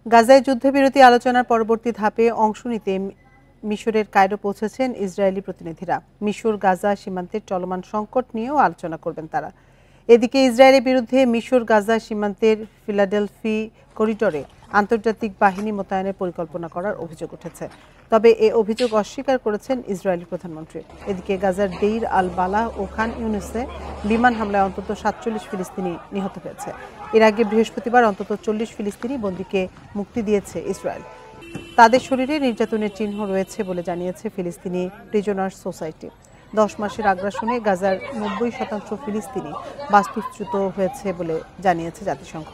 গাজায় যুদ্ধবিরতি আলোচনার পরবর্তী ধাপে অংশ নিতে মিশরের কায়রো পৌঁছেছেন ইসরায়েলি প্রতিনিধিরা। মিশর গাজা সীমান্তের চলমান সংকট নিয়েও আলোচনা করবেন তারা। এদিকে ইসরায়েলের বিরুদ্ধে মিশর গাজা সীমান্তের ফিলাডেলফি করিডোরে আন্তর্জাতিক বাহিনী মোতায়েনের পরিকল্পনা করার অভিযোগ উঠেছে। তবে এ অভিযোগ অস্বীকার করেছেন ইসরায়েলি প্রধানমন্ত্রী। এদিকে গাজার দেইর আল বালাহ ও খান ইউনুসে বিমান হামলায় অন্তত ৪৭ ফিলিস্তিনি নিহত হয়েছে। এর আগে বৃহস্পতিবার অন্তত ৪০ ফিলিস্তিনি বন্দীকে মুক্তি দিয়েছে ইসরায়েল। তাদের শরীরে নির্যাতনের চিহ্ন রয়েছে বলে জানিয়েছে ফিলিস্তিনি প্রিজনার্স সোসাইটি। ১০ মাসের আগ্রাসনে গাজার ৯০% ফিলিস্তিনি বাস্তুচ্যুত হয়েছে বলে জানিয়েছে জাতিসংঘ।